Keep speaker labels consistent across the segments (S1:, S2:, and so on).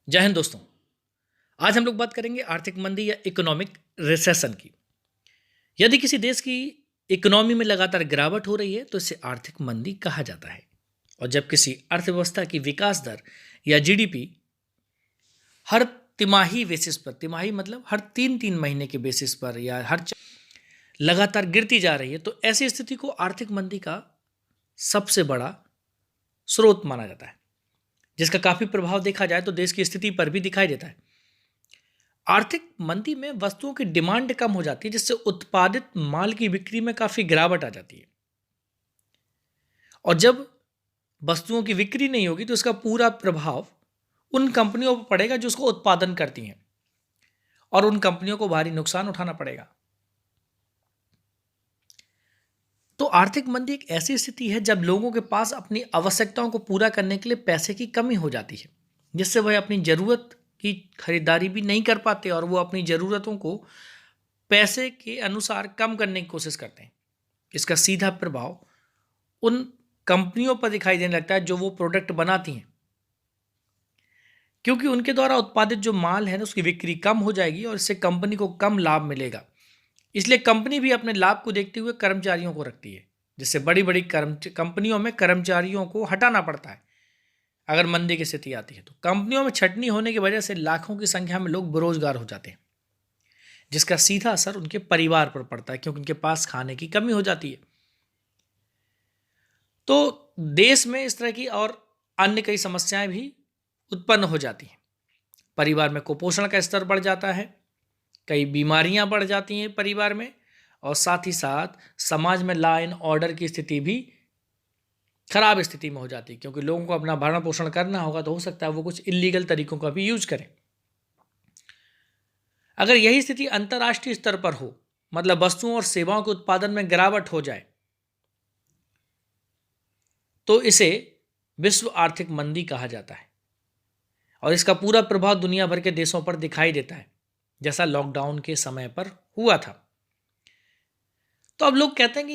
S1: जय हिंद दोस्तों। आज हम लोग बात करेंगे आर्थिक मंदी या इकोनॉमिक रिसेशन की। यदि किसी देश की इकोनॉमी में लगातार गिरावट हो रही है तो इसे आर्थिक मंदी कहा जाता है। और जब किसी अर्थव्यवस्था की विकास दर या जीडीपी हर तिमाही बेसिस पर, तिमाही मतलब हर 3-3 महीने के बेसिस पर या लगातार गिरती जा रही है, तो ऐसी स्थिति को आर्थिक मंदी का सबसे बड़ा स्रोत माना जाता है, जिसका काफी प्रभाव देखा जाए तो देश की स्थिति पर भी दिखाई देता है। आर्थिक मंदी में वस्तुओं की डिमांड कम हो जाती है, जिससे उत्पादित माल की बिक्री में काफी गिरावट आ जाती है। और जब वस्तुओं की बिक्री नहीं होगी तो इसका पूरा प्रभाव उन कंपनियों पर पड़ेगा जो उसको उत्पादन करती हैं, और उन कंपनियों को भारी नुकसान उठाना पड़ेगा। तो आर्थिक मंदी एक ऐसी स्थिति है जब लोगों के पास अपनी आवश्यकताओं को पूरा करने के लिए पैसे की कमी हो जाती है, जिससे वह अपनी जरूरत की खरीदारी भी नहीं कर पाते और वो अपनी ज़रूरतों को पैसे के अनुसार कम करने की कोशिश करते हैं। इसका सीधा प्रभाव उन कंपनियों पर दिखाई देने लगता है जो वो प्रोडक्ट बनाती हैं, क्योंकि उनके द्वारा उत्पादित जो माल है ना उसकी बिक्री कम हो जाएगी और इससे कंपनी को कम लाभ मिलेगा। इसलिए कंपनी भी अपने लाभ को देखते हुए कर्मचारियों को रखती है, जिससे बड़ी बड़ी कंपनियों में कर्मचारियों को हटाना पड़ता है। अगर मंदी की स्थिति आती है तो कंपनियों में छटनी होने की वजह से लाखों की संख्या में लोग बेरोजगार हो जाते हैं, जिसका सीधा असर उनके परिवार पर पड़ता है, क्योंकि उनके पास खाने की कमी हो जाती है। तो देश में इस तरह की और अन्य कई समस्याएं भी उत्पन्न हो जाती हैं। परिवार में कुपोषण का स्तर बढ़ जाता है, कई बीमारियां बढ़ जाती हैं परिवार में, और साथ ही साथ समाज में लॉ एंड ऑर्डर की स्थिति भी खराब स्थिति में हो जाती है, क्योंकि लोगों को अपना भरण पोषण करना होगा तो हो सकता है वो कुछ इलीगल तरीकों का भी यूज करें। अगर यही स्थिति अंतर्राष्ट्रीय स्तर पर हो, मतलब वस्तुओं और सेवाओं के उत्पादन में गिरावट हो जाए, तो इसे विश्व आर्थिक मंदी कहा जाता है। और इसका पूरा प्रभाव दुनिया भर के देशों पर दिखाई देता है, जैसा लॉकडाउन के समय पर हुआ था। तो अब लोग कहते हैं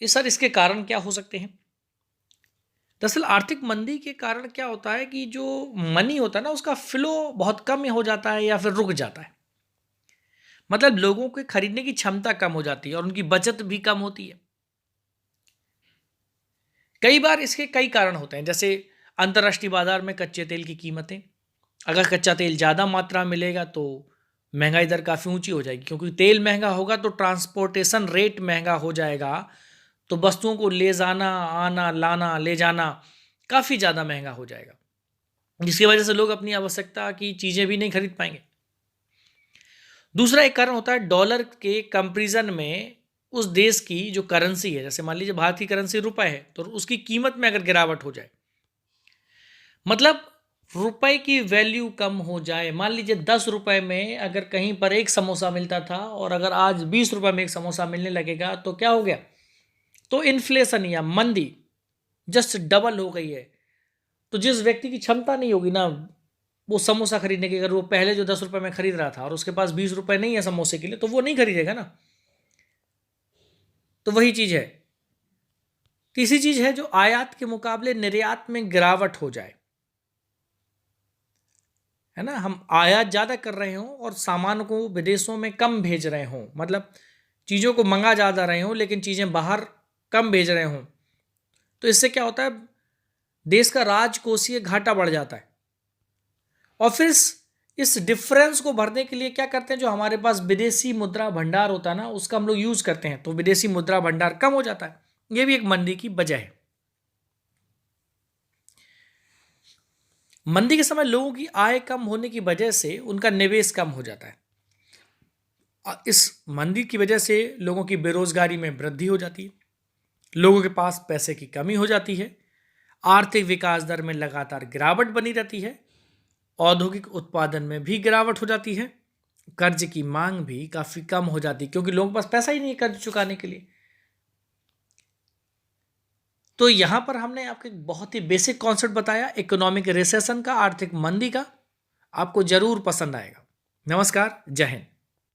S1: कि सर इसके कारण क्या हो सकते हैं। दरअसल आर्थिक मंदी के कारण क्या होता है कि जो मनी होता है ना उसका फ्लो बहुत कम हो जाता है या फिर रुक जाता है। मतलब लोगों के खरीदने की क्षमता कम हो जाती है और उनकी बचत भी कम होती है। कई बार इसके कई कारण होते हैं, जैसे अंतर्राष्ट्रीय बाजार में कच्चे तेल की कीमतें। अगर कच्चा तेल ज़्यादा मात्रा में मिलेगा तो महंगाई दर काफ़ी ऊंची हो जाएगी, क्योंकि तेल महंगा होगा तो ट्रांसपोर्टेशन रेट महंगा हो जाएगा, तो वस्तुओं को ले जाना, आना, लाना, ले जाना काफ़ी ज़्यादा महंगा हो जाएगा, जिसकी वजह से लोग अपनी आवश्यकता की चीज़ें भी नहीं खरीद पाएंगे। दूसरा एक कारण होता है डॉलर के कंपेरिजन में उस देश की जो करेंसी है, जैसे मान लीजिए भारत की करेंसी रुपए है, तो उसकी कीमत में अगर गिरावट हो जाए, मतलब रुपए की वैल्यू कम हो जाए। मान लीजिए 10 रुपए में अगर कहीं पर एक समोसा मिलता था और अगर आज 20 रुपए में एक समोसा मिलने लगेगा, तो क्या हो गया, तो इन्फ्लेशन या मंदी जस्ट डबल हो गई है। तो जिस व्यक्ति की क्षमता नहीं होगी ना वो समोसा खरीदने की, अगर वो पहले जो 10 रुपए में खरीद रहा था और उसके पास 20 रुपए नहीं है समोसे के लिए, तो वो नहीं खरीदेगा ना। तो वही चीज है। तीसरी चीज है जो आयात के मुकाबले निर्यात में गिरावट हो जाए, है ना। हम आयात ज्यादा कर रहे हों और सामान को विदेशों में कम भेज रहे हों, मतलब चीजों को मंगा ज्यादा रहे हों लेकिन चीजें बाहर कम भेज रहे हों, तो इससे क्या होता है, देश का राजकोषीय घाटा बढ़ जाता है। और फिर इस डिफरेंस को भरने के लिए क्या करते हैं, जो हमारे पास विदेशी मुद्रा भंडार होता है ना उसका हम लोग यूज करते हैं, तो विदेशी मुद्रा भंडार कम हो जाता है। यह भी एक मंदी की वजह है। मंदी के समय लोगों की आय कम होने की वजह से उनका निवेश कम हो जाता है। इस मंदी की वजह से लोगों की बेरोजगारी में वृद्धि हो जाती है, लोगों के पास पैसे की कमी हो जाती है, आर्थिक विकास दर में लगातार गिरावट बनी रहती है, औद्योगिक उत्पादन में भी गिरावट हो जाती है, कर्ज की मांग भी काफी कम हो जाती है, क्योंकि लोगों के पास पैसा ही नहीं है कर्ज चुकाने के लिए। तो यहां पर हमने आपको एक बहुत ही बेसिक कॉन्सेप्ट बताया इकोनॉमिक रिसेशन का, आर्थिक मंदी का। आपको जरूर पसंद आएगा। नमस्कार, जय हिंद।